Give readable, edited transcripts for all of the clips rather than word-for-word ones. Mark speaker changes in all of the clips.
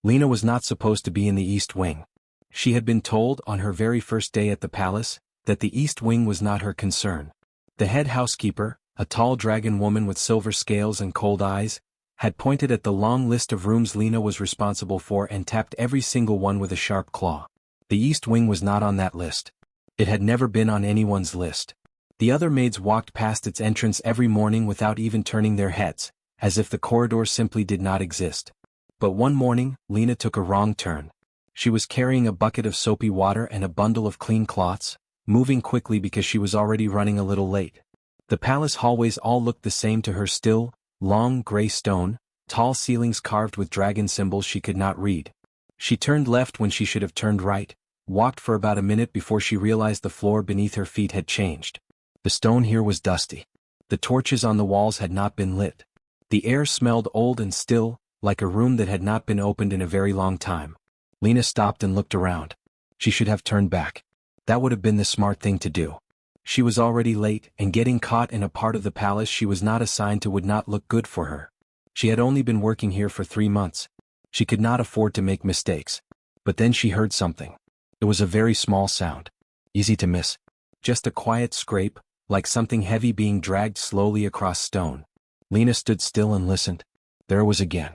Speaker 1: Lena was not supposed to be in the East Wing. She had been told on her very first day at the palace that the East Wing was not her concern. The head housekeeper, a tall dragon woman with silver scales and cold eyes, had pointed at the long list of rooms Lena was responsible for and tapped every single one with a sharp claw. The East Wing was not on that list. It had never been on anyone's list. The other maids walked past its entrance every morning without even turning their heads, as if the corridor simply did not exist. But one morning, Lena took a wrong turn. She was carrying a bucket of soapy water and a bundle of clean cloths, moving quickly because she was already running a little late. The palace hallways all looked the same to her still, long gray stone, tall ceilings carved with dragon symbols she could not read. She turned left when she should have turned right, walked for about a minute before she realized the floor beneath her feet had changed. The stone here was dusty. The torches on the walls had not been lit. The air smelled old and still, like a room that had not been opened in a very long time. Lena stopped and looked around. She should have turned back. That would have been the smart thing to do. She was already late, and getting caught in a part of the palace she was not assigned to would not look good for her. She had only been working here for 3 months. She could not afford to make mistakes. But then she heard something. It was a very small sound. Easy to miss. Just a quiet scrape, like something heavy being dragged slowly across stone. Lena stood still and listened. There it was again.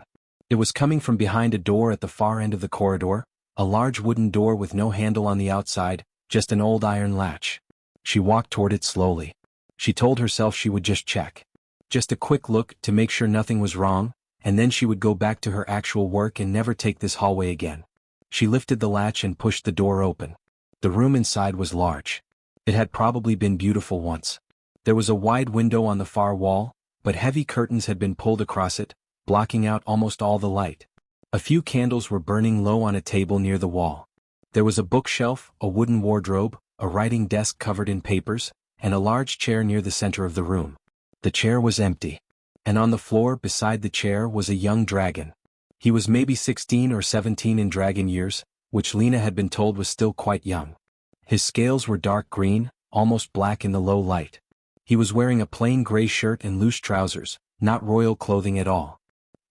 Speaker 1: It was coming from behind a door at the far end of the corridor, a large wooden door with no handle on the outside, just an old iron latch. She walked toward it slowly. She told herself she would just check. Just a quick look to make sure nothing was wrong, and then she would go back to her actual work and never take this hallway again. She lifted the latch and pushed the door open. The room inside was large. It had probably been beautiful once. There was a wide window on the far wall, but heavy curtains had been pulled across it, blocking out almost all the light. A few candles were burning low on a table near the wall. There was a bookshelf, a wooden wardrobe, a writing desk covered in papers, and a large chair near the center of the room. The chair was empty. And on the floor beside the chair was a young dragon. He was maybe 16 or 17 in dragon years, which Lena had been told was still quite young. His scales were dark green, almost black in the low light. He was wearing a plain gray shirt and loose trousers, not royal clothing at all.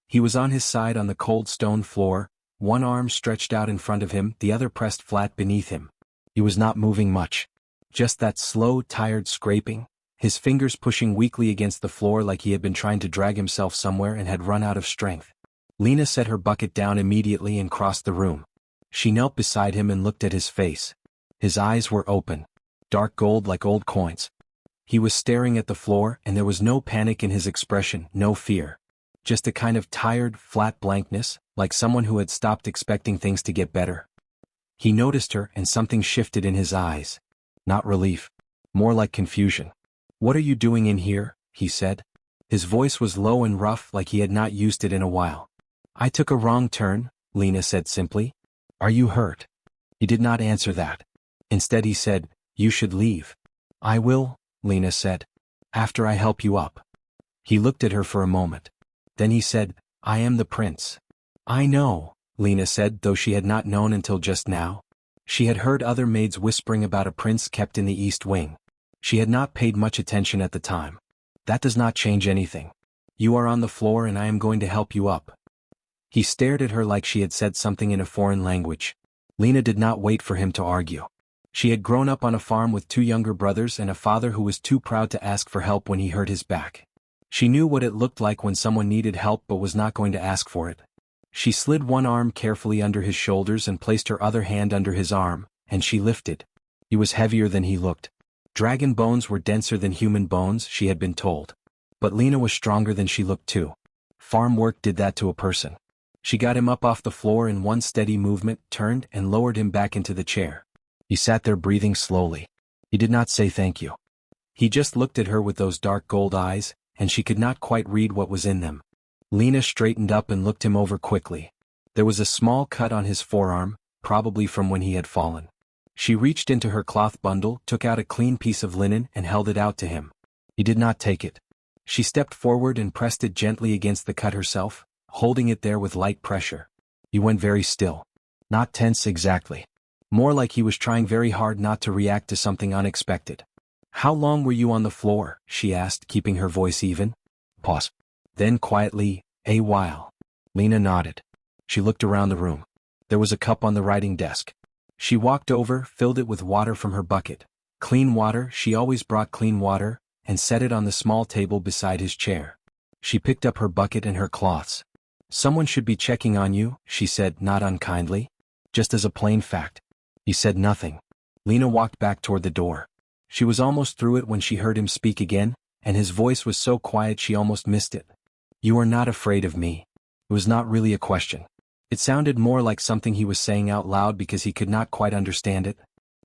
Speaker 1: He was on his side on the cold stone floor, one arm stretched out in front of him, the other pressed flat beneath him. He was not moving much. Just that slow, tired scraping, his fingers pushing weakly against the floor like he had been trying to drag himself somewhere and had run out of strength. Lena set her bucket down immediately and crossed the room. She knelt beside him and looked at his face. His eyes were open, dark gold like old coins. He was staring at the floor, and there was no panic in his expression, no fear. Just a kind of tired, flat blankness, like someone who had stopped expecting things to get better. He noticed her, and something shifted in his eyes. Not relief. More like confusion. "What are you doing in here?" he said. His voice was low and rough like he had not used it in a while. "I took a wrong turn," Lena said simply. "Are you hurt?" He did not answer that. Instead he said, "You should leave." "I will," Lena said. "After I help you up." He looked at her for a moment. Then he said, "I am the prince." "I know," Lena said, though she had not known until just now. She had heard other maids whispering about a prince kept in the East Wing. She had not paid much attention at the time. "That does not change anything. You are on the floor and I am going to help you up." He stared at her like she had said something in a foreign language. Lena did not wait for him to argue. She had grown up on a farm with 2 younger brothers and a father who was too proud to ask for help when he hurt his back. She knew what it looked like when someone needed help but was not going to ask for it. She slid one arm carefully under his shoulders and placed her other hand under his arm, and she lifted. He was heavier than he looked. Dragon bones were denser than human bones, she had been told. But Lena was stronger than she looked too. Farm work did that to a person. She got him up off the floor in one steady movement, turned and lowered him back into the chair. He sat there breathing slowly. He did not say thank you. He just looked at her with those dark gold eyes, and she could not quite read what was in them. Lena straightened up and looked him over quickly. There was a small cut on his forearm, probably from when he had fallen. She reached into her cloth bundle, took out a clean piece of linen and held it out to him. He did not take it. She stepped forward and pressed it gently against the cut herself, holding it there with light pressure. He went very still. Not tense exactly. More like he was trying very hard not to react to something unexpected. "How long were you on the floor?" she asked, keeping her voice even. Pause. Then quietly, "A while." Lena nodded. She looked around the room. There was a cup on the writing desk. She walked over, filled it with water from her bucket. Clean water, she always brought clean water, and set it on the small table beside his chair. She picked up her bucket and her cloths. "Someone should be checking on you," she said, not unkindly. "Just as a plain fact." He said nothing. Lena walked back toward the door. She was almost through it when she heard him speak again, and his voice was so quiet she almost missed it. "You are not afraid of me." It was not really a question. It sounded more like something he was saying out loud because he could not quite understand it.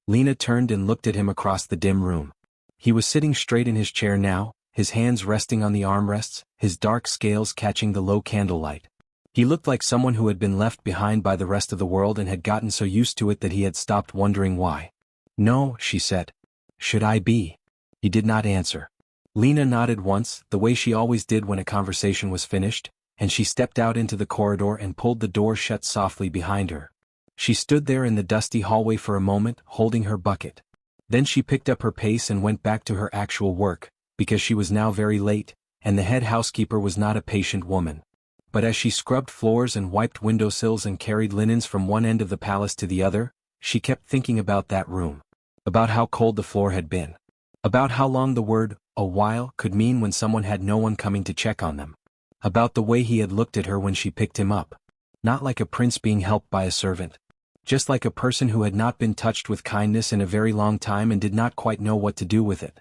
Speaker 1: Lena turned and looked at him across the dim room. He was sitting straight in his chair now, his hands resting on the armrests, his dark scales catching the low candlelight. He looked like someone who had been left behind by the rest of the world and had gotten so used to it that he had stopped wondering why. "No," she said. "Should I be?" He did not answer. Lena nodded once, the way she always did when a conversation was finished, and she stepped out into the corridor and pulled the door shut softly behind her. She stood there in the dusty hallway for a moment, holding her bucket. Then she picked up her pace and went back to her actual work, because she was now very late, and the head housekeeper was not a patient woman. But as she scrubbed floors and wiped windowsills and carried linens from one end of the palace to the other, she kept thinking about that room. About how cold the floor had been. About how long the word, "a while," could mean when someone had no one coming to check on them. About the way he had looked at her when she picked him up. Not like a prince being helped by a servant. Just like a person who had not been touched with kindness in a very long time and did not quite know what to do with it.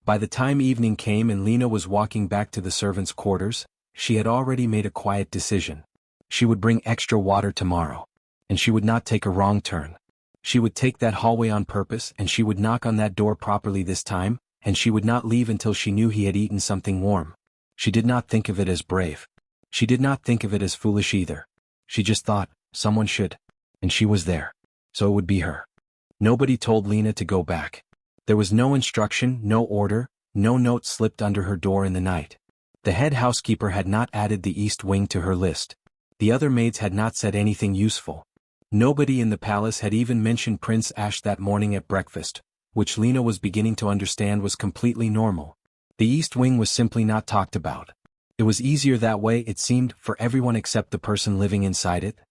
Speaker 1: By the time evening came and Lena was walking back to the servants' quarters, she had already made a quiet decision. She would bring extra water tomorrow. And she would not take a wrong turn. She would take that hallway on purpose, and she would knock on that door properly this time, and she would not leave until she knew he had eaten something warm. She did not think of it as brave. She did not think of it as foolish either. She just thought, someone should. And she was there. So it would be her. Nobody told Lena to go back. There was no instruction, no order, no note slipped under her door in the night. The head housekeeper had not added the East Wing to her list. The other maids had not said anything useful. Nobody in the palace had even mentioned Prince Ash that morning at breakfast, which Lena was beginning to understand was completely normal. The East Wing was simply not talked about. It was easier that way, it seemed, for everyone except the person living inside it.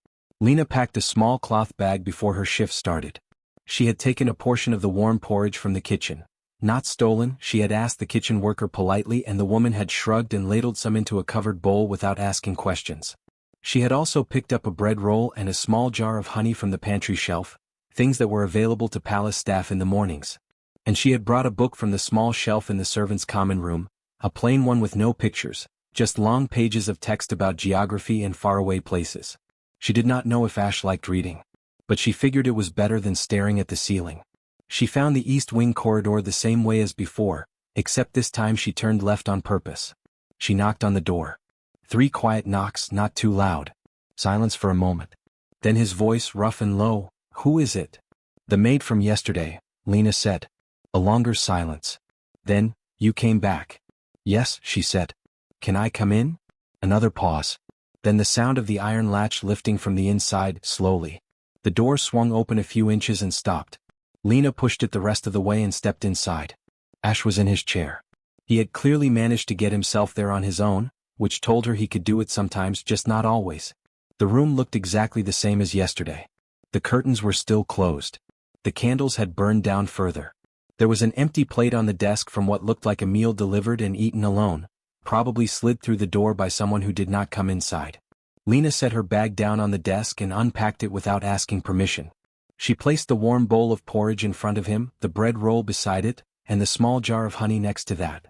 Speaker 1: Lena packed a small cloth bag before her shift started. She had taken a portion of the warm porridge from the kitchen. Not stolen, she had asked the kitchen worker politely, and the woman had shrugged and ladled some into a covered bowl without asking questions. She had also picked up a bread roll and a small jar of honey from the pantry shelf, things that were available to palace staff in the mornings. And she had brought a book from the small shelf in the servants' common room, a plain one with no pictures, just long pages of text about geography and faraway places. She did not know if Ash liked reading, but she figured it was better than staring at the ceiling. She found the East Wing corridor the same way as before, except this time she turned left on purpose. She knocked on the door. 3 quiet knocks, not too loud. Silence for a moment. Then his voice, rough and low, "Who is it?" "The maid from yesterday," Lena said. A longer silence. Then, "You came back." "Yes," she said. "Can I come in?" Another pause. Then the sound of the iron latch lifting from the inside, slowly. The door swung open a few inches and stopped. Lena pushed it the rest of the way and stepped inside. Ash was in his chair. He had clearly managed to get himself there on his own, which told her he could do it sometimes, just not always. The room looked exactly the same as yesterday. The curtains were still closed. The candles had burned down further. There was an empty plate on the desk from what looked like a meal delivered and eaten alone, probably slid through the door by someone who did not come inside. Lena set her bag down on the desk and unpacked it without asking permission. She placed the warm bowl of porridge in front of him, the bread roll beside it, and the small jar of honey next to that.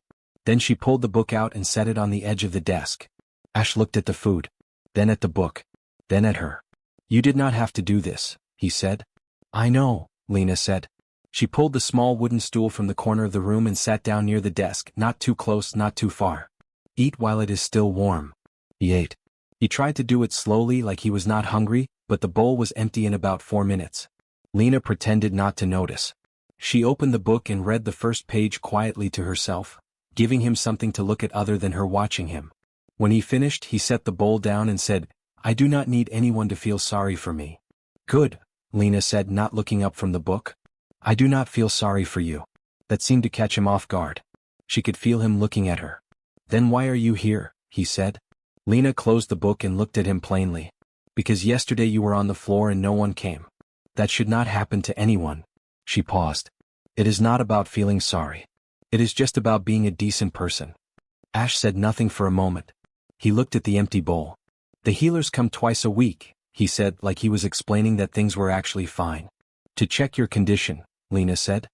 Speaker 1: Then she pulled the book out and set it on the edge of the desk. Ash looked at the food, then at the book, then at her. "You did not have to do this," he said. "I know," Lena said. She pulled the small wooden stool from the corner of the room and sat down near the desk, not too close, not too far. "Eat while it is still warm." He ate. He tried to do it slowly, like he was not hungry, but the bowl was empty in about 4 minutes. Lena pretended not to notice. She opened the book and read the first page quietly to herself, giving him something to look at other than her watching him. When he finished, he set the bowl down and said, "I do not need anyone to feel sorry for me." "Good," Lena said, not looking up from the book. "I do not feel sorry for you." That seemed to catch him off guard. She could feel him looking at her. "Then why are you here?" he said. Lena closed the book and looked at him plainly. Because yesterday you were on the floor and no one came. That should not happen to anyone. She paused. It is not about feeling sorry. It is just about being a decent person. Ash said nothing for a moment. He looked at the empty bowl. The healers come twice a week, he said, like he was explaining that things were actually fine. To check your condition, Lena said.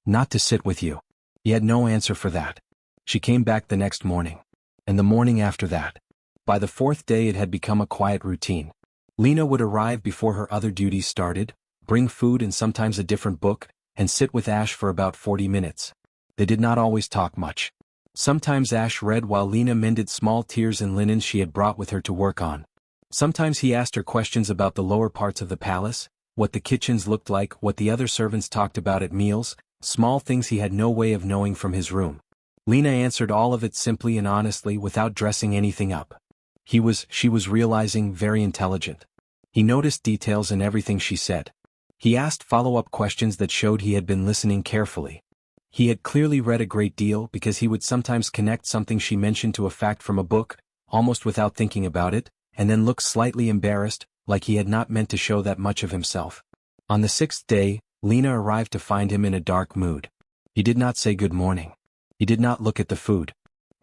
Speaker 1: Not to sit with you. He had no answer for that. She came back the next morning. And the morning after that. By the fourth day it had become a quiet routine. Lena would arrive before her other duties started, bring food and sometimes a different book, and sit with Ash for about 40 minutes. They did not always talk much. Sometimes Ash read while Lena mended small tears in linens she had brought with her to work on. Sometimes he asked her questions about the lower parts of the palace, what the kitchens looked like, what the other servants talked about at meals, small things he had no way of knowing from his room. Lena answered all of it simply and honestly without dressing anything up. She was realizing, very intelligent. He noticed details in everything she said. He asked follow-up questions that showed he had been listening carefully. He had clearly read a great deal because he would sometimes connect something she mentioned to a fact from a book, almost without thinking about it, and then look slightly embarrassed, like he had not meant to show that much of himself. On the sixth day, Lena arrived to find him in a dark mood. He did not say good morning. He did not look at the food.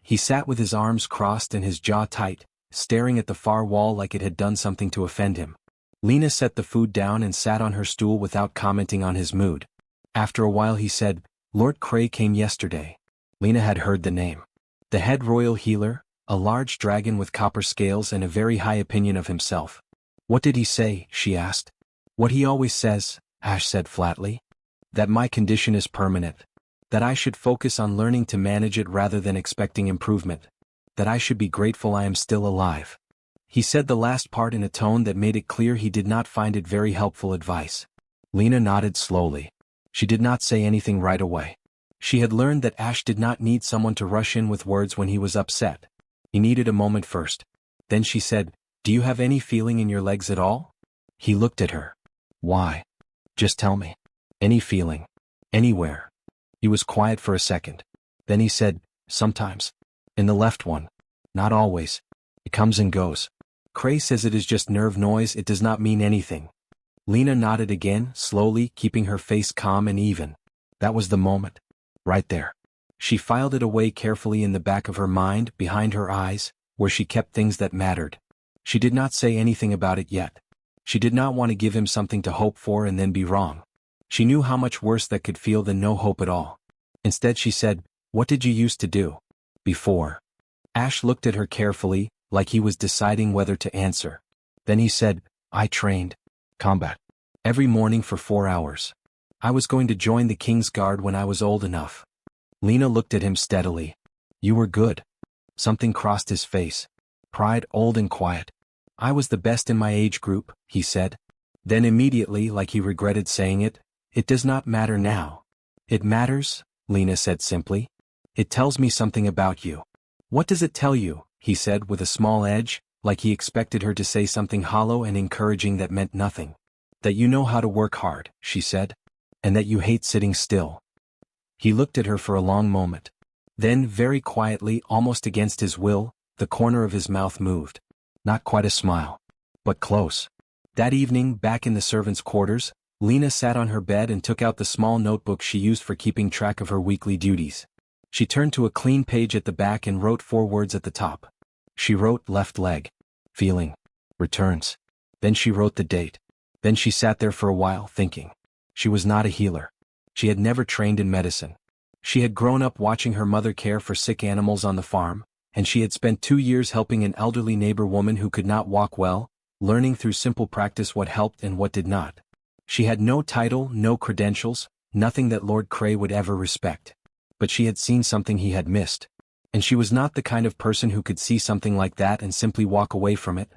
Speaker 1: He sat with his arms crossed and his jaw tight, staring at the far wall like it had done something to offend him. Lena set the food down and sat on her stool without commenting on his mood. After a while he said, Lord Cray came yesterday. Lena had heard the name. The head royal healer, a large dragon with copper scales and a very high opinion of himself. What did he say? She asked. What he always says, Ash said flatly. That my condition is permanent. That I should focus on learning to manage it rather than expecting improvement. That I should be grateful I am still alive. He said the last part in a tone that made it clear he did not find it very helpful advice. Lena nodded slowly. She did not say anything right away. She had learned that Ash did not need someone to rush in with words when he was upset. He needed a moment first. Then she said, Do you have any feeling in your legs at all? He looked at her. Why? Just tell me. Any feeling. Anywhere. He was quiet for a second. Then he said, Sometimes. In the left one. Not always. It comes and goes. Cray says it is just nerve noise, it does not mean anything. Lena nodded again, slowly, keeping her face calm and even. That was the moment. Right there. She filed it away carefully in the back of her mind, behind her eyes, where she kept things that mattered. She did not say anything about it yet. She did not want to give him something to hope for and then be wrong. She knew how much worse that could feel than no hope at all. Instead she said, What did you used to do? Before. Ash looked at her carefully, like he was deciding whether to answer. Then he said, I trained. Combat. Every morning for 4 hours. I was going to join the King's Guard when I was old enough. Lena looked at him steadily. You were good. Something crossed his face. Pride, old and quiet. I was the best in my age group, he said. Then immediately, like he regretted saying it, It does not matter now. It matters, Lena said simply. It tells me something about you. What does it tell you? He said with a small edge, like he expected her to say something hollow and encouraging that meant nothing. That you know how to work hard, she said. And that you hate sitting still. He looked at her for a long moment. Then, very quietly, almost against his will, the corner of his mouth moved. Not quite a smile. But close. That evening, back in the servants' quarters, Lena sat on her bed and took out the small notebook she used for keeping track of her weekly duties. She turned to a clean page at the back and wrote 4 words at the top. She wrote left leg. Feeling. Returns. Then she wrote the date. Then she sat there for a while, thinking. She was not a healer. She had never trained in medicine. She had grown up watching her mother care for sick animals on the farm, and she had spent 2 years helping an elderly neighbor woman who could not walk well, learning through simple practice what helped and what did not. She had no title, no credentials, nothing that Lord Cray would ever respect. But she had seen something he had missed. And she was not the kind of person who could see something like that and simply walk away from it.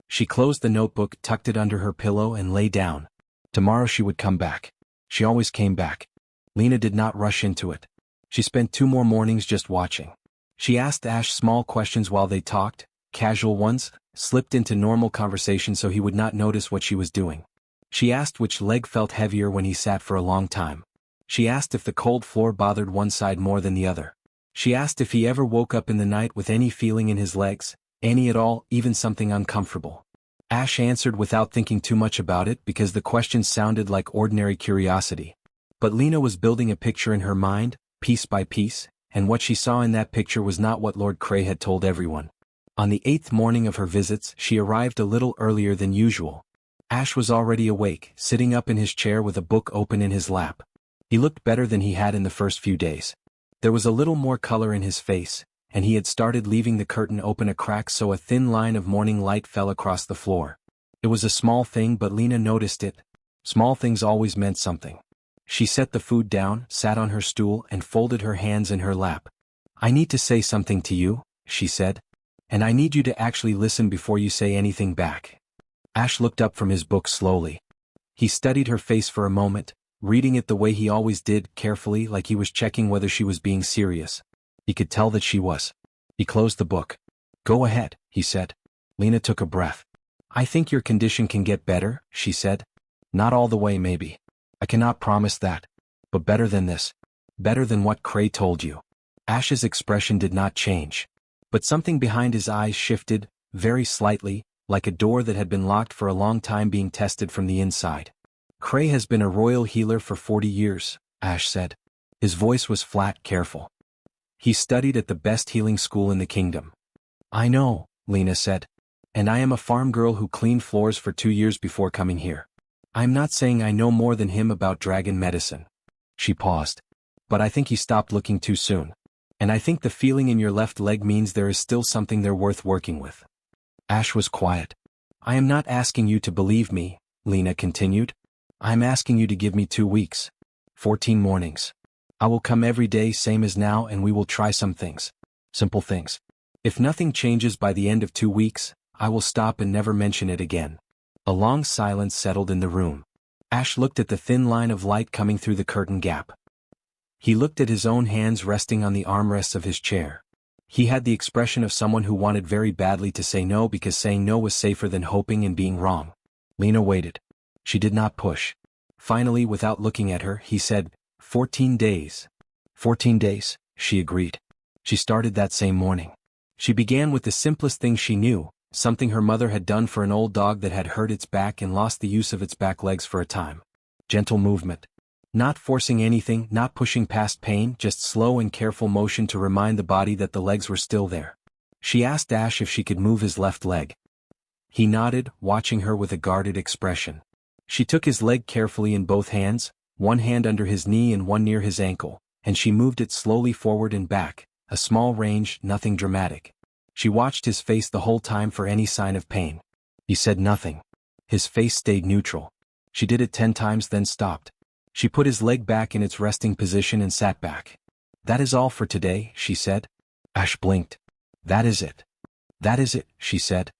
Speaker 1: She closed the notebook, tucked it under her pillow and lay down. Tomorrow she would come back. She always came back. Lena did not rush into it. She spent 2 more mornings just watching. She asked Ash small questions while they talked, casual ones, slipped into normal conversation so he would not notice what she was doing. She asked which leg felt heavier when he sat for a long time. She asked if the cold floor bothered one side more than the other. She asked if he ever woke up in the night with any feeling in his legs, any at all, even something uncomfortable. Ash answered without thinking too much about it because the question sounded like ordinary curiosity. But Lena was building a picture in her mind, piece by piece, and what she saw in that picture was not what Lord Cray had told everyone. On the 8th morning of her visits, she arrived a little earlier than usual. Ash was already awake, sitting up in his chair with a book open in his lap. He looked better than he had in the first few days. There was a little more color in his face, and he had started leaving the curtain open a crack so a thin line of morning light fell across the floor. It was a small thing, but Lena noticed it. Small things always meant something. She set the food down, sat on her stool, and folded her hands in her lap. "I need to say something to you," she said. "And I need you to actually listen before you say anything back." Ash looked up from his book slowly. He studied her face for a moment, reading it the way he always did, carefully, like he was checking whether she was being serious. He could tell that she was. He closed the book. "Go ahead," he said. Lena took a breath. "I think your condition can get better," she said. "Not all the way, maybe. I cannot promise that. But better than this. Better than what Cray told you." Ash's expression did not change. But something behind his eyes shifted, very slightly, like a door that had been locked for a long time being tested from the inside. "Cray has been a royal healer for 40 years, Ash said. His voice was flat, careful. "He studied at the best healing school in the kingdom." "I know," Lena said. "And I am a farm girl who cleaned floors for 2 years before coming here. I'm not saying I know more than him about dragon medicine." She paused. "But I think he stopped looking too soon. And I think the feeling in your left leg means there is still something there worth working with." Ash was quiet. "I am not asking you to believe me," Lena continued. "I am asking you to give me 2 weeks. 14 mornings. I will come every day same as now and we will try some things. Simple things. If nothing changes by the end of 2 weeks, I will stop and never mention it again." A long silence settled in the room. Ash looked at the thin line of light coming through the curtain gap. He looked at his own hands resting on the armrests of his chair. He had the expression of someone who wanted very badly to say no because saying no was safer than hoping and being wrong. Lena waited. She did not push. Finally, without looking at her, he said, 14 days. 14 days, she agreed. She started that same morning. She began with the simplest thing she knew, something her mother had done for an old dog that had hurt its back and lost the use of its back legs for a time. Gentle movement. Not forcing anything, not pushing past pain, just slow and careful motion to remind the body that the legs were still there. She asked Ash if she could move his left leg. He nodded, watching her with a guarded expression. She took his leg carefully in both hands, one hand under his knee and one near his ankle, and she moved it slowly forward and back, a small range, nothing dramatic. She watched his face the whole time for any sign of pain. He said nothing. His face stayed neutral. She did it 10 times then stopped. She put his leg back in its resting position and sat back. "That is all for today," she said. Ash blinked. "That is it." "That is it," she said.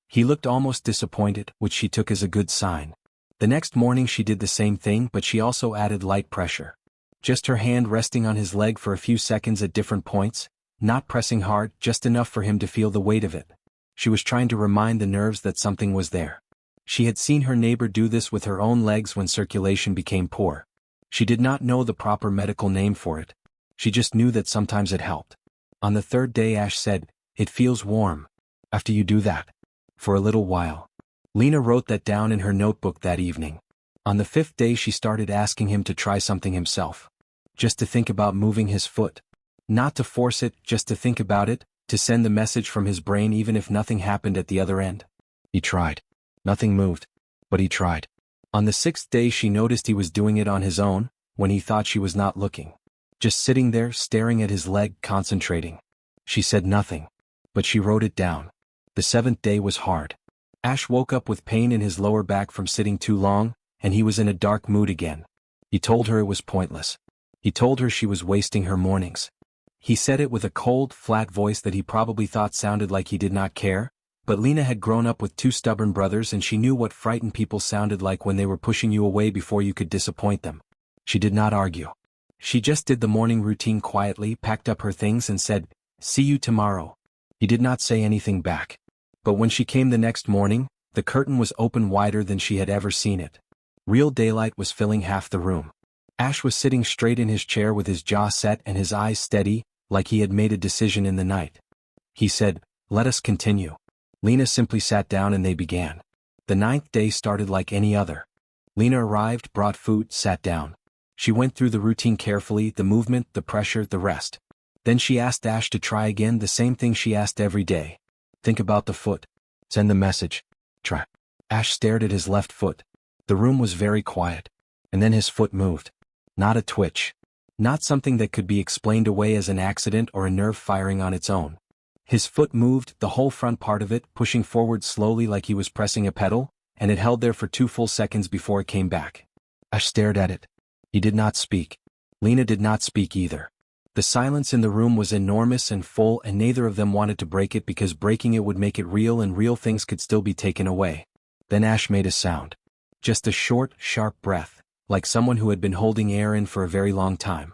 Speaker 1: He looked almost disappointed, which she took as a good sign. The next morning she did the same thing, but she also added light pressure. Just her hand resting on his leg for a few seconds at different points, not pressing hard, just enough for him to feel the weight of it. She was trying to remind the nerves that something was there. She had seen her neighbor do this with her own legs when circulation became poor. She did not know the proper medical name for it. She just knew that sometimes it helped. On the 3rd day Ash said, "It feels warm. After you do that." For a little while. Lena wrote that down in her notebook that evening. On the 5th day she started asking him to try something himself. Just to think about moving his foot. Not to force it, just to think about it, to send the message from his brain even if nothing happened at the other end. He tried. Nothing moved. But he tried. On the 6th day she noticed he was doing it on his own, when he thought she was not looking. Just sitting there, staring at his leg, concentrating. She said nothing. But she wrote it down. The 7th day was hard. Ash woke up with pain in his lower back from sitting too long, and he was in a dark mood again. He told her it was pointless. He told her she was wasting her mornings. He said it with a cold, flat voice that he probably thought sounded like he did not care, but Lena had grown up with 2 stubborn brothers and she knew what frightened people sounded like when they were pushing you away before you could disappoint them. She did not argue. She just did the morning routine quietly, packed up her things and said, "See you tomorrow." He did not say anything back. But when she came the next morning, the curtain was open wider than she had ever seen it. Real daylight was filling half the room. Ash was sitting straight in his chair with his jaw set and his eyes steady, like he had made a decision in the night. He said, "Let us continue." Lena simply sat down and they began. The 9th day started like any other. Lena arrived, brought food, sat down. She went through the routine carefully, the movement, the pressure, the rest. Then she asked Ash to try again, the same thing she asked every day. Think about the foot. Send the message. Try. Ash stared at his left foot. The room was very quiet. And then his foot moved. Not a twitch. Not something that could be explained away as an accident or a nerve firing on its own. His foot moved, the whole front part of it, pushing forward slowly like he was pressing a pedal, and it held there for 2 full seconds before it came back. Ash stared at it. He did not speak. Lena did not speak either. The silence in the room was enormous and full, and neither of them wanted to break it because breaking it would make it real, and real things could still be taken away. Then Ash made a sound. Just a short, sharp breath, like someone who had been holding air in for a very long time.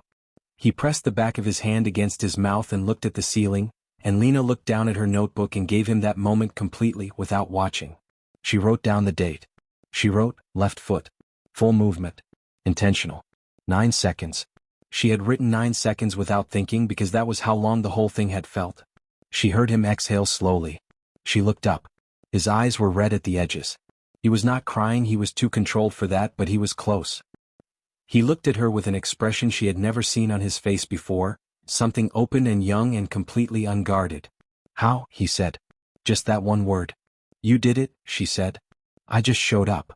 Speaker 1: He pressed the back of his hand against his mouth and looked at the ceiling, and Lena looked down at her notebook and gave him that moment completely without watching. She wrote down the date. She wrote, left foot. Full movement. Intentional. 9 seconds. She had written 9 seconds without thinking because that was how long the whole thing had felt. She heard him exhale slowly. She looked up. His eyes were red at the edges. He was not crying, he was too controlled for that, but he was close. He looked at her with an expression she had never seen on his face before, something open and young and completely unguarded. How? He said. Just that one word. You did it, she said. I just showed up.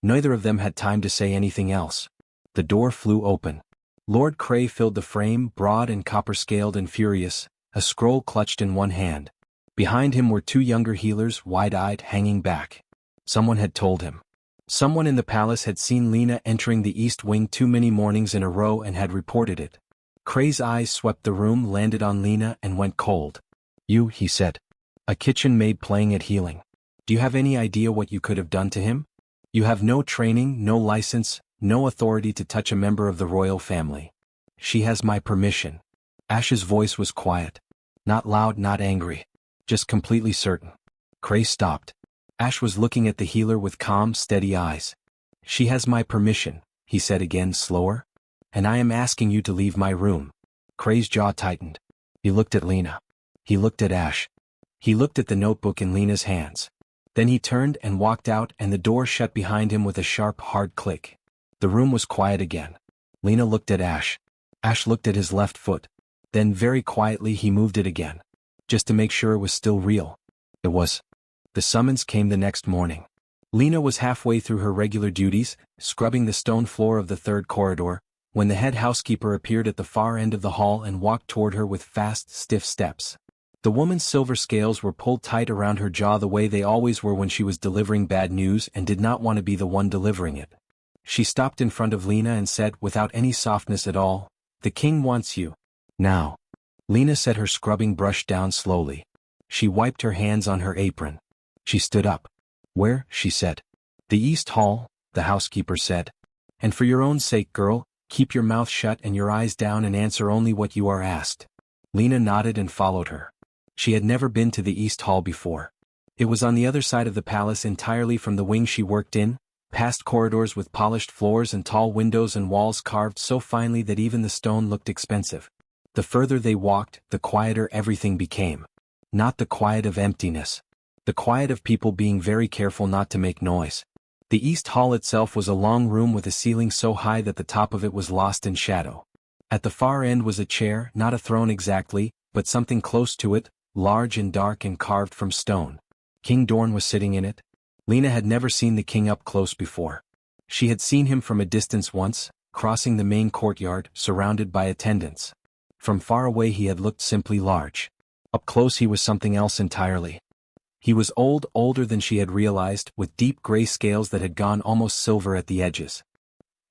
Speaker 1: Neither of them had time to say anything else. The door flew open. Lord Cray filled the frame, broad and copper-scaled and furious, a scroll clutched in one hand. Behind him were 2 younger healers, wide-eyed, hanging back. Someone had told him. Someone in the palace had seen Lena entering the East Wing too many mornings in a row and had reported it. Cray's eyes swept the room, landed on Lena, and went cold. You, he said. A kitchen maid playing at healing. Do you have any idea what you could have done to him? You have no training, no license, no authority to touch a member of the royal family. She has my permission. Ash's voice was quiet. Not loud, not angry. Just completely certain. Cray stopped. Ash was looking at the healer with calm, steady eyes. She has my permission, he said again, slower. And I am asking you to leave my room. Cray's jaw tightened. He looked at Lena. He looked at Ash. He looked at the notebook in Lena's hands. Then he turned and walked out, and the door shut behind him with a sharp, hard click. The room was quiet again. Lena looked at Ash. Ash looked at his left foot. Then very quietly he moved it again. Just to make sure it was still real. It was. The summons came the next morning. Lena was halfway through her regular duties, scrubbing the stone floor of the 3rd corridor, when the head housekeeper appeared at the far end of the hall and walked toward her with fast, stiff steps. The woman's silver scales were pulled tight around her jaw the way they always were when she was delivering bad news and did not want to be the one delivering it. She stopped in front of Lena and said, without any softness at all, "The king wants you. Now." Lena set her scrubbing brush down slowly. She wiped her hands on her apron. She stood up. "Where?" she said. "The East Hall," the housekeeper said. "And for your own sake, girl, keep your mouth shut and your eyes down and answer only what you are asked." Lena nodded and followed her. She had never been to the East Hall before. It was on the other side of the palace entirely from the wing she worked in, past corridors with polished floors and tall windows and walls carved so finely that even the stone looked expensive. The further they walked, the quieter everything became. Not the quiet of emptiness. The quiet of people being very careful not to make noise. The East Hall itself was a long room with a ceiling so high that the top of it was lost in shadow. At the far end was a chair, not a throne exactly, but something close to it, large and dark and carved from stone. King Dorn was sitting in it. Lena had never seen the king up close before. She had seen him from a distance once, crossing the main courtyard, surrounded by attendants. From far away he had looked simply large. Up close he was something else entirely. He was old, older than she had realized, with deep gray scales that had gone almost silver at the edges.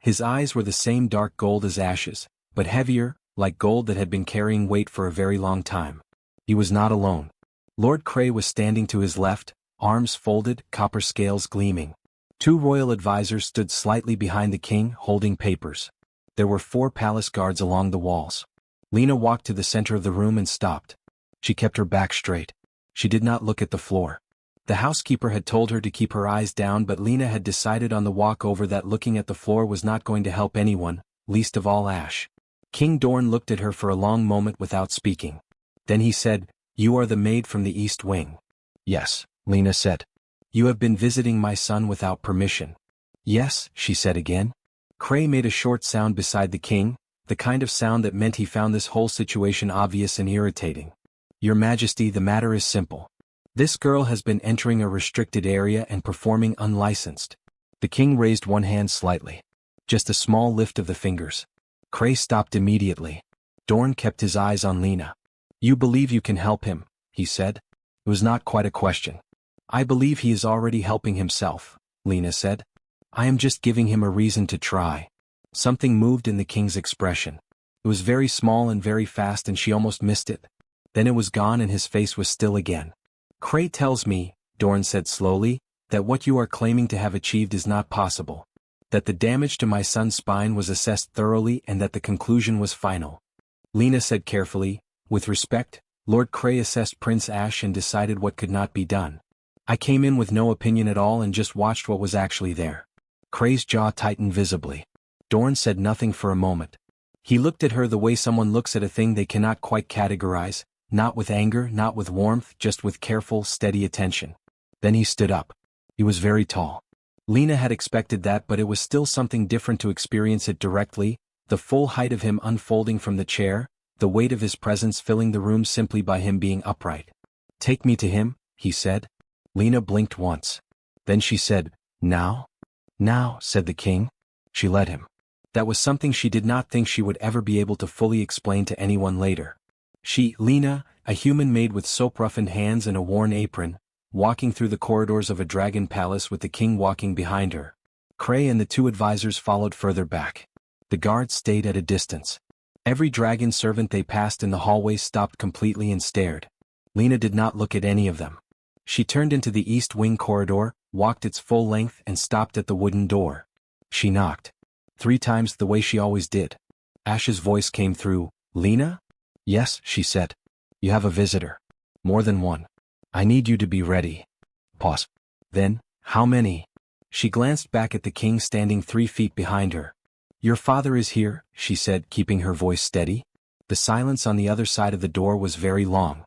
Speaker 1: His eyes were the same dark gold as Ash's, but heavier, like gold that had been carrying weight for a very long time. He was not alone. Lord Cray was standing to his left, arms folded, copper scales gleaming. 2 royal advisors stood slightly behind the king, holding papers. There were 4 palace guards along the walls. Lena walked to the center of the room and stopped. She kept her back straight. She did not look at the floor. The housekeeper had told her to keep her eyes down, but Lena had decided on the walk over that looking at the floor was not going to help anyone, least of all Ash. King Dorn looked at her for a long moment without speaking. Then he said, "You are the maid from the East Wing." "Yes," Lena said. You have been visiting my son without permission. Yes, she said again. Cray made a short sound beside the king, the kind of sound that meant he found this whole situation obvious and irritating. Your Majesty, the matter is simple. This girl has been entering a restricted area and performing unlicensed. The king raised one hand slightly. Just a small lift of the fingers. Cray stopped immediately. Dorn kept his eyes on Lena. You believe you can help him, he said. It was not quite a question. I believe he is already helping himself, Lena said. I am just giving him a reason to try. Something moved in the king's expression. It was very small and very fast and she almost missed it. Then it was gone and his face was still again. Cray tells me, Dorn said slowly, that what you are claiming to have achieved is not possible. That the damage to my son's spine was assessed thoroughly and that the conclusion was final. Lena said carefully, with respect, Lord Cray assessed Prince Ash and decided what could not be done. I came in with no opinion at all and just watched what was actually there. Cray's jaw tightened visibly. Dorn said nothing for a moment. He looked at her the way someone looks at a thing they cannot quite categorize, not with anger, not with warmth, just with careful, steady attention. Then he stood up. He was very tall. Lena had expected that, but it was still something different to experience it directly, the full height of him unfolding from the chair, the weight of his presence filling the room simply by him being upright. Take me to him, he said. Lena blinked once. Then she said, Now? Now, said the king. She led him. That was something she did not think she would ever be able to fully explain to anyone later. She, Lena, a human maid with soap-roughened hands and a worn apron, walking through the corridors of a dragon palace with the king walking behind her. Cray and the two advisors followed further back. The guards stayed at a distance. Every dragon servant they passed in the hallway stopped completely and stared. Lena did not look at any of them. She turned into the east wing corridor, walked its full length and stopped at the wooden door. She knocked. 3 times the way she always did. Ash's voice came through. Lena? Yes, she said. You have a visitor. More than one. I need you to be ready. Pause. Then, how many? She glanced back at the king standing 3 feet behind her. Your father is here, she said, keeping her voice steady. The silence on the other side of the door was very long.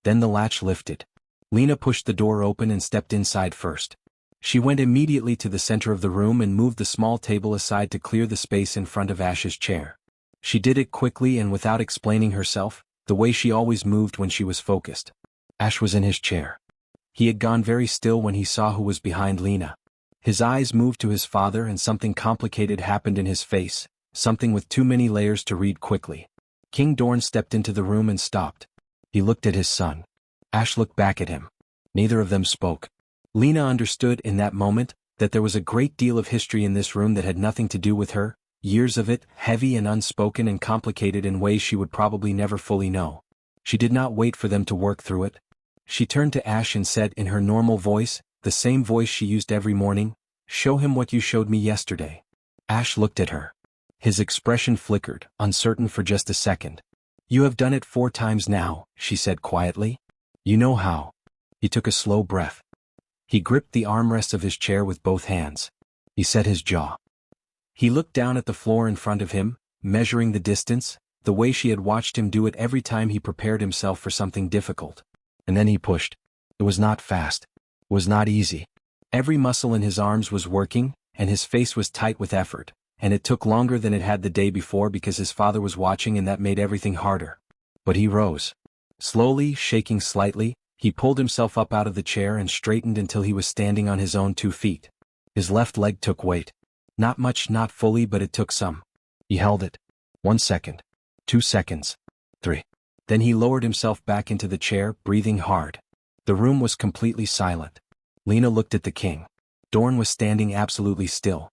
Speaker 1: Then the latch lifted. Lena pushed the door open and stepped inside first. She went immediately to the center of the room and moved the small table aside to clear the space in front of Ash's chair. She did it quickly and without explaining herself, the way she always moved when she was focused. Ash was in his chair. He had gone very still when he saw who was behind Lena. His eyes moved to his father and something complicated happened in his face, something with too many layers to read quickly. King Dorn stepped into the room and stopped. He looked at his son. Ash looked back at him. Neither of them spoke. Lena understood in that moment that there was a great deal of history in this room that had nothing to do with her, years of it, heavy and unspoken and complicated in ways she would probably never fully know. She did not wait for them to work through it. She turned to Ash and said in her normal voice, the same voice she used every morning, "Show him what you showed me yesterday." Ash looked at her. His expression flickered, uncertain for just a second. "You have done it 4 times now," she said quietly. "You know how." He took a slow breath. He gripped the armrest of his chair with both hands. He set his jaw. He looked down at the floor in front of him, measuring the distance, the way she had watched him do it every time he prepared himself for something difficult. And then he pushed. It was not fast. It was not easy. Every muscle in his arms was working, and his face was tight with effort, and it took longer than it had the day before because his father was watching and that made everything harder. But he rose. Slowly, shaking slightly, he pulled himself up out of the chair and straightened until he was standing on his own 2 feet. His left leg took weight. Not much, not fully, but it took some. He held it. 1 second. 2 seconds. 3. Then he lowered himself back into the chair, breathing hard. The room was completely silent. Lena looked at the king. Dorn was standing absolutely still.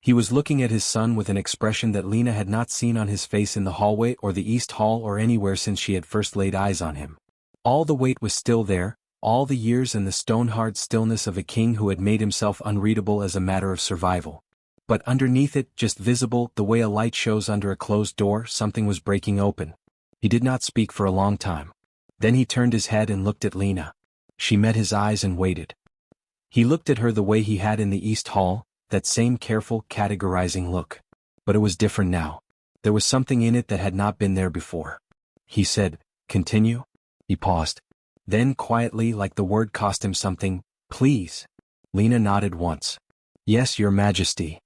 Speaker 1: He was looking at his son with an expression that Lena had not seen on his face in the hallway or the East Hall or anywhere since she had first laid eyes on him. All the weight was still there, all the years and the stone-hard stillness of a king who had made himself unreadable as a matter of survival. But underneath it, just visible, the way a light shows under a closed door, something was breaking open. He did not speak for a long time. Then he turned his head and looked at Lena. She met his eyes and waited. He looked at her the way he had in the East Hall, that same careful, categorizing look. But it was different now. There was something in it that had not been there before. He said, "Continue?" He paused. Then quietly, like the word cost him something, Please. Lena nodded once. Yes, Your Majesty.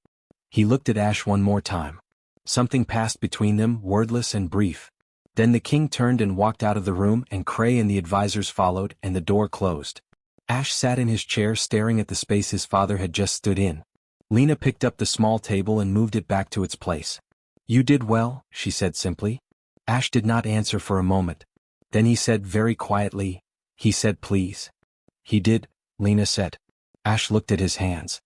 Speaker 1: He looked at Ash one more time. Something passed between them, wordless and brief. Then the king turned and walked out of the room, and Cray and the advisors followed, and the door closed. Ash sat in his chair staring at the space his father had just stood in. Lena picked up the small table and moved it back to its place. You did well, she said simply. Ash did not answer for a moment. Then he said very quietly, he said please. He did, Lena said. Ash looked at his hands.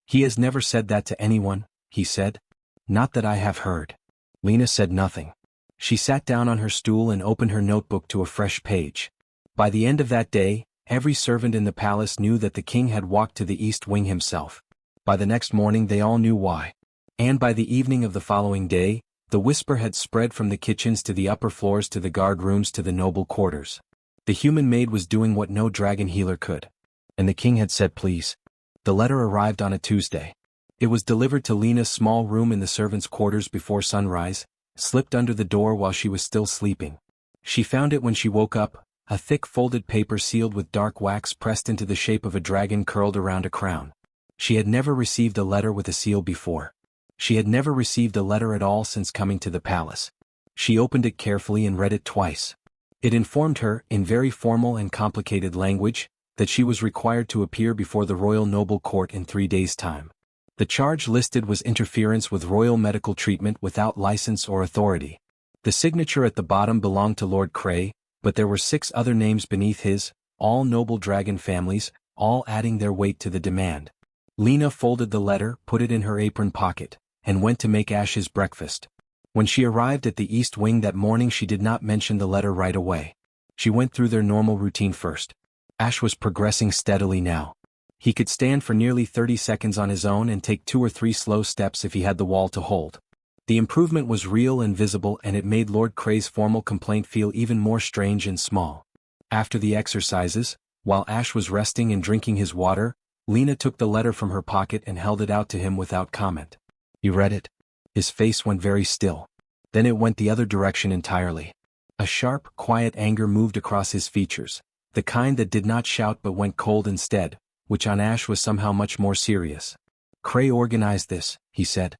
Speaker 1: He has never said that to anyone, he said. Not that I have heard. Lena said nothing. She sat down on her stool and opened her notebook to a fresh page. By the end of that day, every servant in the palace knew that the king had walked to the East Wing himself. By the next morning they all knew why. And by the evening of the following day, the whisper had spread from the kitchens to the upper floors to the guard rooms to the noble quarters. The human maid was doing what no dragon healer could. And the king had said please. The letter arrived on a Tuesday. It was delivered to Lena's small room in the servants' quarters before sunrise, slipped under the door while she was still sleeping. She found it when she woke up, a thick folded paper sealed with dark wax pressed into the shape of a dragon curled around a crown. She had never received a letter with a seal before. She had never received a letter at all since coming to the palace. She opened it carefully and read it twice. It informed her, in very formal and complicated language, that she was required to appear before the royal noble court in 3 days' time. The charge listed was interference with royal medical treatment without license or authority. The signature at the bottom belonged to Lord Cray, but there were 6 other names beneath his, all noble dragon families, all adding their weight to the demand. Lena folded the letter, put it in her apron pocket, and went to make Ash his breakfast. When she arrived at the East Wing that morning she did not mention the letter right away. She went through their normal routine first. Ash was progressing steadily now. He could stand for nearly 30 seconds on his own and take 2 or 3 slow steps if he had the wall to hold. The improvement was real and visible, and it made Lord Cray's formal complaint feel even more strange and small. After the exercises, while Ash was resting and drinking his water, Lena took the letter from her pocket and held it out to him without comment. He read it. His face went very still. Then it went the other direction entirely. A sharp, quiet anger moved across his features, the kind that did not shout but went cold instead, which on Ash was somehow much more serious. Cray organized this, he said.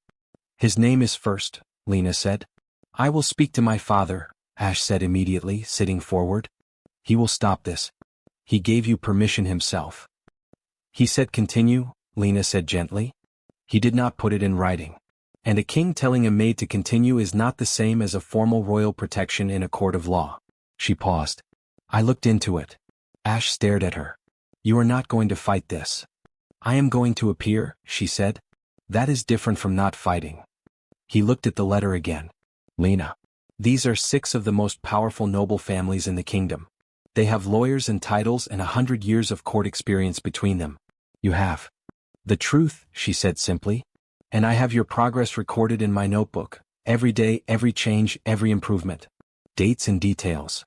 Speaker 1: His name is first, Lena said. I will speak to my father, Ash said immediately, sitting forward. He will stop this. He gave you permission himself. He said continue, Lena said gently. He did not put it in writing. And a king telling a maid to continue is not the same as a formal royal protection in a court of law. She paused. I looked into it. Ash stared at her. You are not going to fight this. I am going to appear, she said. That is different from not fighting. He looked at the letter again. Lena. These are 6 of the most powerful noble families in the kingdom. They have lawyers and titles and 100 years of court experience between them. You have. The truth, she said simply. And I have your progress recorded in my notebook, every day, every change, every improvement. Dates and details.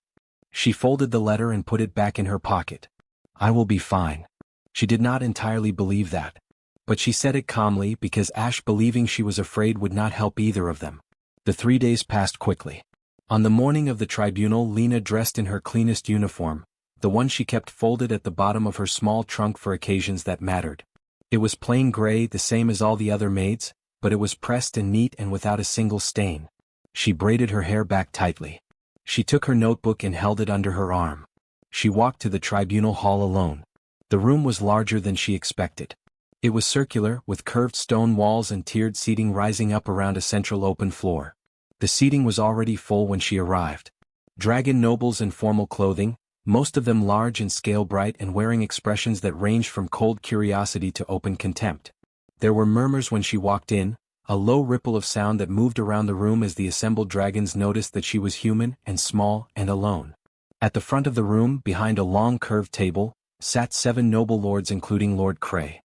Speaker 1: She folded the letter and put it back in her pocket. I will be fine. She did not entirely believe that. But she said it calmly because Ash believing she was afraid would not help either of them. The 3 days passed quickly. On the morning of the tribunal, Lena dressed in her cleanest uniform, the one she kept folded at the bottom of her small trunk for occasions that mattered. It was plain gray, the same as all the other maids, but it was pressed and neat and without a single stain. She braided her hair back tightly. She took her notebook and held it under her arm. She walked to the tribunal hall alone. The room was larger than she expected. It was circular, with curved stone walls and tiered seating rising up around a central open floor. The seating was already full when she arrived. Dragon nobles in formal clothing, most of them large and scale-bright and wearing expressions that ranged from cold curiosity to open contempt. There were murmurs when she walked in, a low ripple of sound that moved around the room as the assembled dragons noticed that she was human and small and alone. At the front of the room, behind a long curved table, sat 7 noble lords including Lord Cray.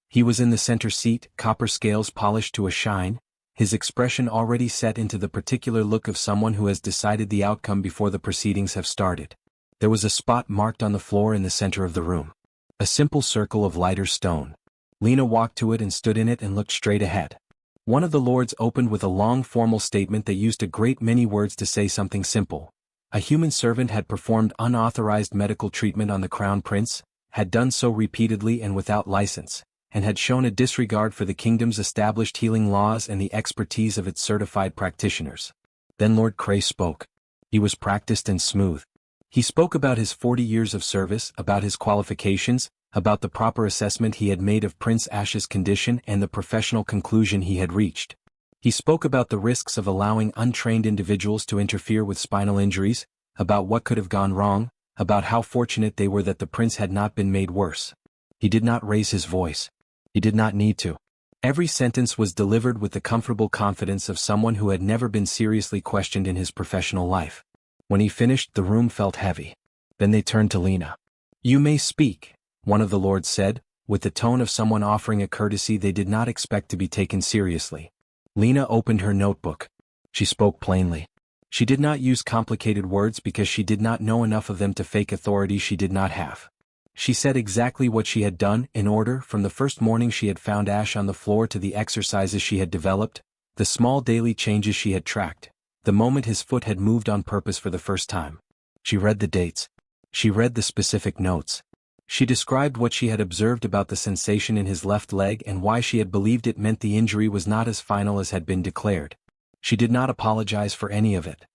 Speaker 1: He was in the center seat, copper scales polished to a shine, his expression already set into the particular look of someone who has decided the outcome before the proceedings have started. There was a spot marked on the floor in the center of the room. A simple circle of lighter stone. Lena walked to it and stood in it and looked straight ahead. One of the lords opened with a long formal statement that used a great many words to say something simple. A human servant had performed unauthorized medical treatment on the crown prince, had done so repeatedly and without license, and had shown a disregard for the kingdom's established healing laws and the expertise of its certified practitioners. Then Lord Cray spoke. He was practiced and smooth. He spoke about his 40 years of service, about his qualifications, about the proper assessment he had made of Prince Ash's condition and the professional conclusion he had reached. He spoke about the risks of allowing untrained individuals to interfere with spinal injuries, about what could have gone wrong, about how fortunate they were that the prince had not been made worse. He did not raise his voice. He did not need to. Every sentence was delivered with the comfortable confidence of someone who had never been seriously questioned in his professional life. When he finished, the room felt heavy. Then they turned to Lena. "You may speak," one of the lords said, with the tone of someone offering a courtesy they did not expect to be taken seriously. Lena opened her notebook. She spoke plainly. She did not use complicated words because she did not know enough of them to fake authority she did not have. She said exactly what she had done, in order, from the first morning she had found Ash on the floor to the exercises she had developed, the small daily changes she had tracked, the moment his foot had moved on purpose for the first time. She read the dates. She read the specific notes. She described what she had observed about the sensation in his left leg and why she had believed it meant the injury was not as final as had been declared. She did not apologize for any of it.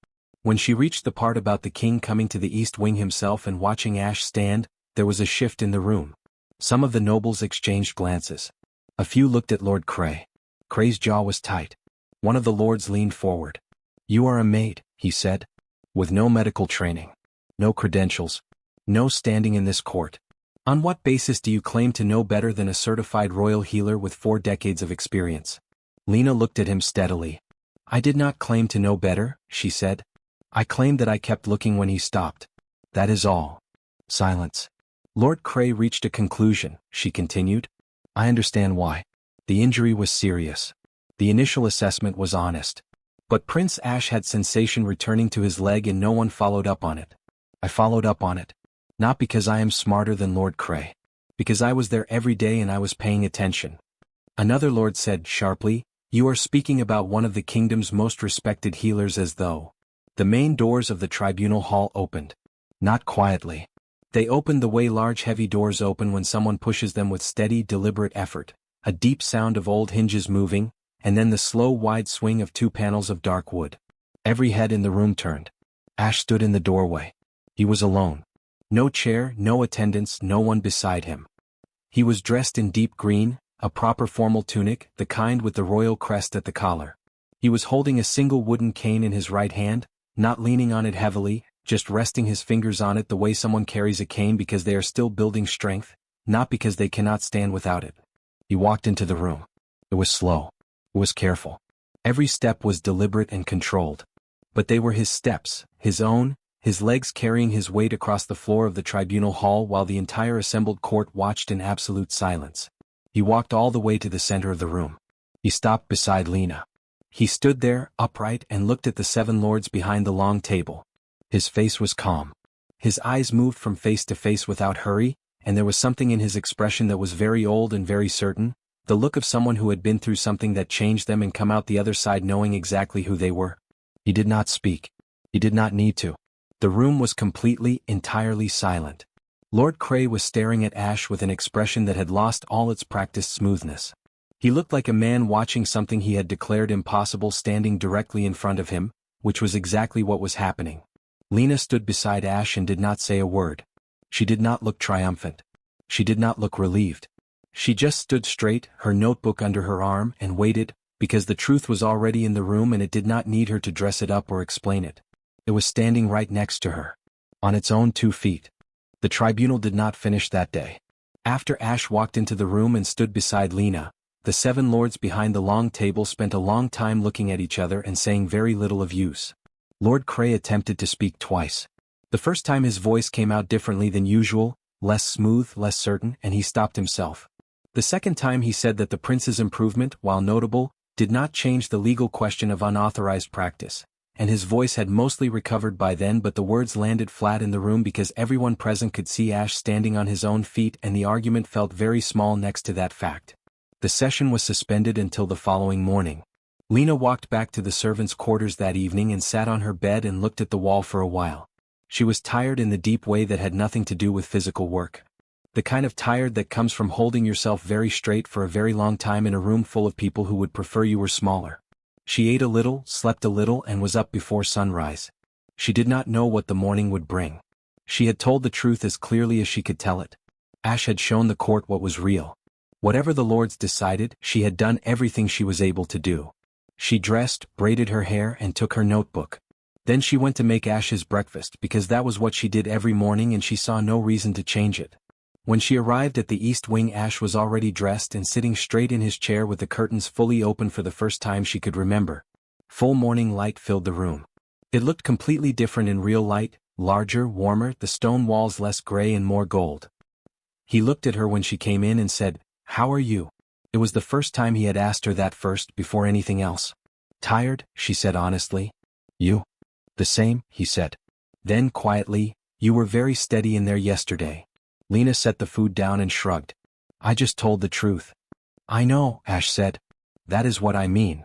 Speaker 1: When she reached the part about the king coming to the East Wing himself and watching Ash stand, there was a shift in the room. Some of the nobles exchanged glances. A few looked at Lord Cray. Cray's jaw was tight. One of the lords leaned forward. "You are a maid," he said. "With no medical training. No credentials. No standing in this court. On what basis do you claim to know better than a certified royal healer with 4 decades of experience?" Lena looked at him steadily. "I did not claim to know better," she said. "I claimed that I kept looking when he stopped. That is all." Silence. Lord Cray reached a conclusion, she continued. "I understand why. The injury was serious. The initial assessment was honest. But Prince Ash had sensation returning to his leg and no one followed up on it. I followed up on it. Not because I am smarter than Lord Cray. Because I was there every day and I was paying attention." Another lord said sharply, "You are speaking about one of the kingdom's most respected healers as though." The main doors of the tribunal hall opened. Not quietly. They opened the way large heavy doors open when someone pushes them with steady, deliberate effort, a deep sound of old hinges moving, and then the slow wide swing of 2 panels of dark wood. Every head in the room turned. Ash stood in the doorway. He was alone. No chair, no attendants, no one beside him. He was dressed in deep green, a proper formal tunic, the kind with the royal crest at the collar. He was holding a single wooden cane in his right hand, not leaning on it heavily, just resting his fingers on it the way someone carries a cane because they are still building strength, not because they cannot stand without it. He walked into the room. It was slow. It was careful. Every step was deliberate and controlled. But they were his steps, his own, his legs carrying his weight across the floor of the tribunal hall while the entire assembled court watched in absolute silence. He walked all the way to the center of the room. He stopped beside Lena. He stood there, upright, and looked at the 7 lords behind the long table. His face was calm. His eyes moved from face to face without hurry, and there was something in his expression that was very old and very certain, the look of someone who had been through something that changed them and come out the other side knowing exactly who they were. He did not speak. He did not need to. The room was completely, entirely silent. Lord Cray was staring at Ash with an expression that had lost all its practiced smoothness. He looked like a man watching something he had declared impossible standing directly in front of him, which was exactly what was happening. Lena stood beside Ash and did not say a word. She did not look triumphant. She did not look relieved. She just stood straight, her notebook under her arm, and waited, because the truth was already in the room and it did not need her to dress it up or explain it. It was standing right next to her. On its own 2 feet. The tribunal did not finish that day. After Ash walked into the room and stood beside Lena, the 7 lords behind the long table spent a long time looking at each other and saying very little of use. Lord Cray attempted to speak twice. The first time his voice came out differently than usual, less smooth, less certain, and he stopped himself. The second time he said that the prince's improvement, while notable, did not change the legal question of unauthorized practice, and his voice had mostly recovered by then, but the words landed flat in the room because everyone present could see Ash standing on his own feet and the argument felt very small next to that fact. The session was suspended until the following morning. Lena walked back to the servants' quarters that evening and sat on her bed and looked at the wall for a while. She was tired in the deep way that had nothing to do with physical work. The kind of tired that comes from holding yourself very straight for a very long time in a room full of people who would prefer you were smaller. She ate a little, slept a little, and was up before sunrise. She did not know what the morning would bring. She had told the truth as clearly as she could tell it. Ash had shown the court what was real. Whatever the lords decided, she had done everything she was able to do. She dressed, braided her hair, and took her notebook. Then she went to make Ash his breakfast because that was what she did every morning and she saw no reason to change it. When she arrived at the East Wing, Ash was already dressed and sitting straight in his chair with the curtains fully open for the first time she could remember. Full morning light filled the room. It looked completely different in real light, larger, warmer, the stone walls less gray and more gold. He looked at her when she came in and said, "How are you?" It was the first time he had asked her that first before anything else. "Tired," she said honestly. "You?" "The same," he said. Then quietly, "You were very steady in there yesterday." Lena set the food down and shrugged. "I just told the truth." "I know," Ash said. "That is what I mean."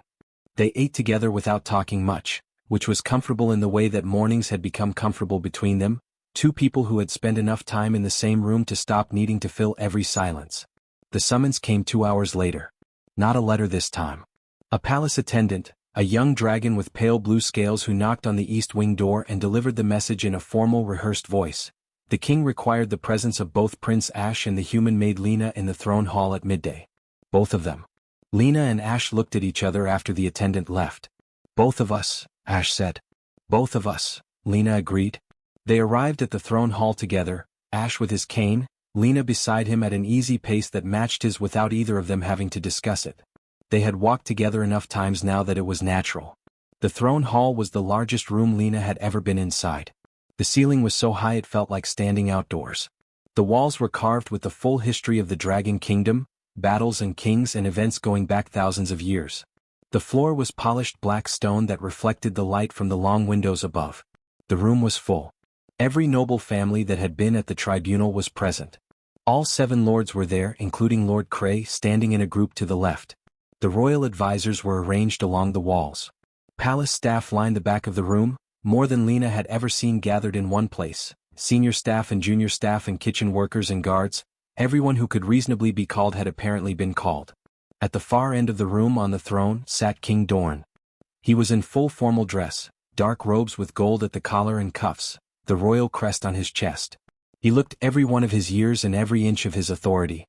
Speaker 1: They ate together without talking much, which was comfortable in the way that mornings had become comfortable between them, two people who had spent enough time in the same room to stop needing to fill every silence. The summons came 2 hours later. Not a letter this time. A palace attendant, a young dragon with pale blue scales who knocked on the East Wing door and delivered the message in a formal, rehearsed voice. The king required the presence of both Prince Ash and the human maid Lena in the throne hall at midday. Both of them. Lena and Ash looked at each other after the attendant left. "Both of us," Ash said. "Both of us," Lena agreed. They arrived at the throne hall together, Ash with his cane, Lena beside him at an easy pace that matched his without either of them having to discuss it. They had walked together enough times now that it was natural. The throne hall was the largest room Lena had ever been inside. The ceiling was so high it felt like standing outdoors. The walls were carved with the full history of the Dragon Kingdom, battles and kings and events going back thousands of years. The floor was polished black stone that reflected the light from the long windows above. The room was full. Every noble family that had been at the tribunal was present. All 7 lords were there, including Lord Cray standing in a group to the left. The royal advisors were arranged along the walls. Palace staff lined the back of the room, more than Lena had ever seen gathered in one place. Senior staff and junior staff and kitchen workers and guards, everyone who could reasonably be called had apparently been called. At the far end of the room on the throne sat King Dorn. He was in full formal dress, dark robes with gold at the collar and cuffs, the royal crest on his chest. He looked every one of his years and every inch of his authority.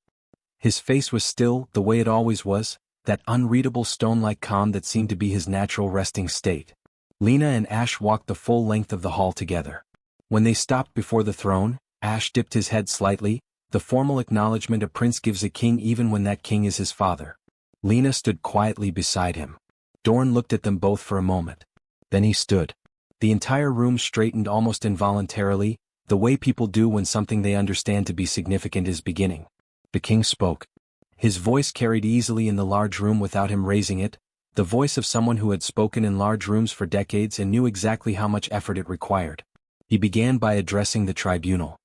Speaker 1: His face was still, the way it always was, that unreadable stone-like calm that seemed to be his natural resting state. Lena and Ash walked the full length of the hall together. When they stopped before the throne, Ash dipped his head slightly, the formal acknowledgement a prince gives a king even when that king is his father. Lena stood quietly beside him. Dorn looked at them both for a moment. Then he stood. The entire room straightened almost involuntarily, the way people do when something they understand to be significant is beginning. The king spoke. His voice carried easily in the large room without him raising it, the voice of someone who had spoken in large rooms for decades and knew exactly how much effort it required. He began by addressing the tribunal.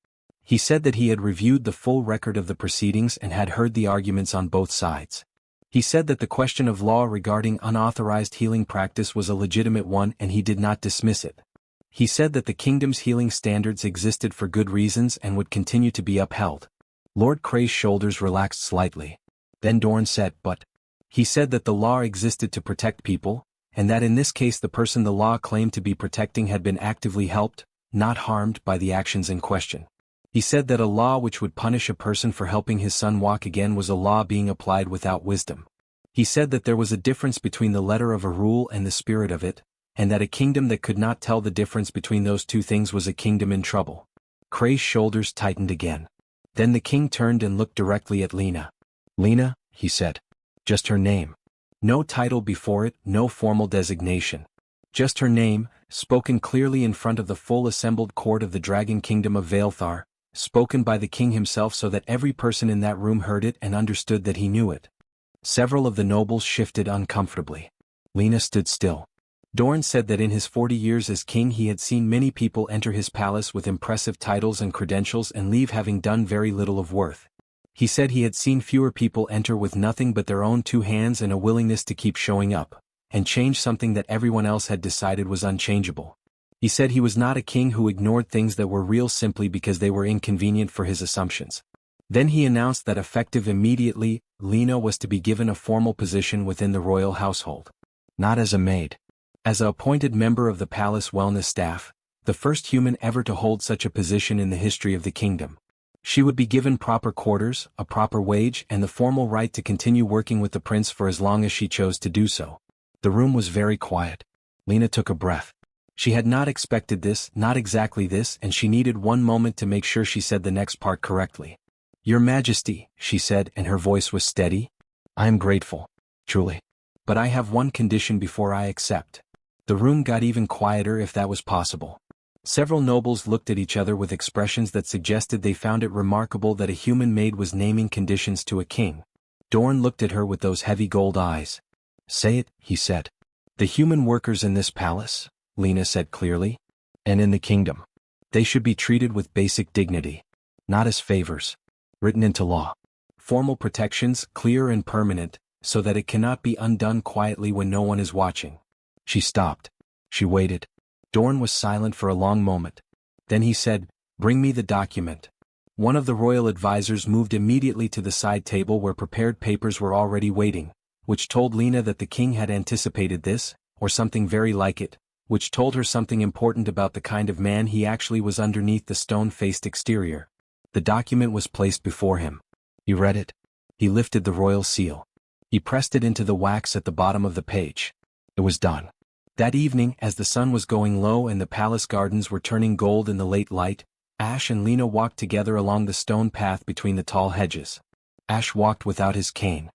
Speaker 1: He said that he had reviewed the full record of the proceedings and had heard the arguments on both sides. He said that the question of law regarding unauthorized healing practice was a legitimate one and he did not dismiss it. He said that the kingdom's healing standards existed for good reasons and would continue to be upheld. Lord Cray's shoulders relaxed slightly. Then Dorn said, "But." He said that the law existed to protect people, and that in this case the person the law claimed to be protecting had been actively helped, not harmed by the actions in question. He said that a law which would punish a person for helping his son walk again was a law being applied without wisdom. He said that there was a difference between the letter of a rule and the spirit of it, and that a kingdom that could not tell the difference between those two things was a kingdom in trouble. Cray's shoulders tightened again. Then the king turned and looked directly at Lena. "Lena," he said. "Just her name. No title before it, no formal designation. Just her name, spoken clearly in front of the full assembled court of the Dragon Kingdom of Vaelthar, spoken by the king himself so that every person in that room heard it and understood that he knew it." Several of the nobles shifted uncomfortably. Lena stood still. Dorn said that in his 40 years as king he had seen many people enter his palace with impressive titles and credentials and leave having done very little of worth. He said he had seen fewer people enter with nothing but their own 2 hands and a willingness to keep showing up, and change something that everyone else had decided was unchangeable. He said he was not a king who ignored things that were real simply because they were inconvenient for his assumptions. Then he announced that effective immediately, Lena was to be given a formal position within the royal household. Not as a maid. As a appointed member of the palace wellness staff, the first human ever to hold such a position in the history of the kingdom. She would be given proper quarters, a proper wage, and the formal right to continue working with the prince for as long as she chose to do so. The room was very quiet. Lena took a breath. She had not expected this, not exactly this, and she needed one moment to make sure she said the next part correctly. "Your Majesty," she said, and her voice was steady. "I am grateful. Truly. But I have one condition before I accept." The room got even quieter if that was possible. Several nobles looked at each other with expressions that suggested they found it remarkable that a human maid was naming conditions to a king. Dorn looked at her with those heavy gold eyes. "Say it," he said. "The human workers in this palace," Lena said clearly, "and in the kingdom. They should be treated with basic dignity. Not as favors. Written into law. Formal protections, clear and permanent, so that it cannot be undone quietly when no one is watching." She stopped. She waited. Dorn was silent for a long moment. Then he said, "Bring me the document." One of the royal advisors moved immediately to the side table where prepared papers were already waiting, which told Lena that the king had anticipated this, or something very like it, which told her something important about the kind of man he actually was underneath the stone-faced exterior. The document was placed before him. He read it. He lifted the royal seal. He pressed it into the wax at the bottom of the page. It was done. That evening, as the sun was going low and the palace gardens were turning gold in the late light, Ash and Lena walked together along the stone path between the tall hedges. Ash walked without his cane.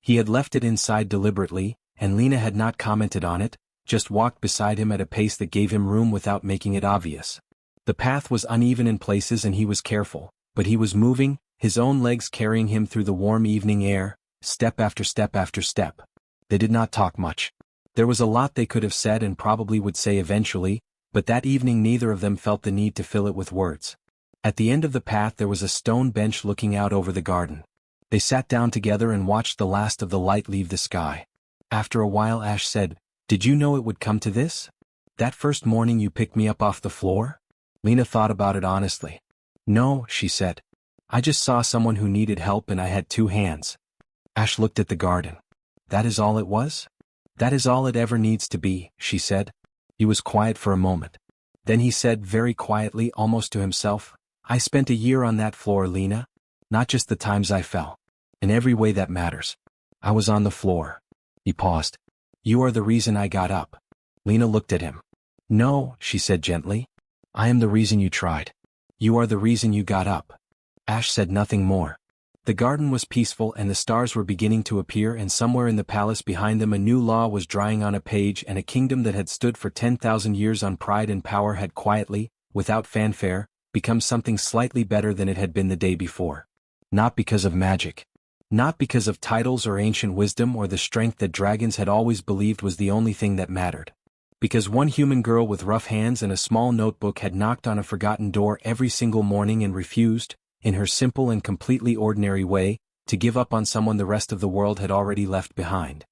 Speaker 1: He had left it inside deliberately, and Lena had not commented on it, just walked beside him at a pace that gave him room without making it obvious. The path was uneven in places and he was careful, but he was moving, his own legs carrying him through the warm evening air, step after step after step. They did not talk much. There was a lot they could have said and probably would say eventually, but that evening neither of them felt the need to fill it with words. At the end of the path there was a stone bench looking out over the garden. They sat down together and watched the last of the light leave the sky. After a while Ash said, "Did you know it would come to this? That first morning you picked me up off the floor?" Lena thought about it honestly. "No," she said. "I just saw someone who needed help and I had two hands." Ash looked at the garden. "That is all it was?" "That is all it ever needs to be," she said. He was quiet for a moment. Then he said very quietly, almost to himself, "I spent a year on that floor, Lena. Not just the times I fell. In every way that matters. I was on the floor." He paused. "You are the reason I got up." Lena looked at him. "No," she said gently. "I am the reason you tried. You are the reason you got up." Ash said nothing more. The garden was peaceful and the stars were beginning to appear, and somewhere in the palace behind them a new law was drying on a page, and a kingdom that had stood for 10,000 years on pride and power had quietly, without fanfare, become something slightly better than it had been the day before. Not because of magic. Not because of titles or ancient wisdom or the strength that dragons had always believed was the only thing that mattered. Because one human girl with rough hands and a small notebook had knocked on a forgotten door every single morning and refused, in her simple and completely ordinary way, to give up on someone the rest of the world had already left behind.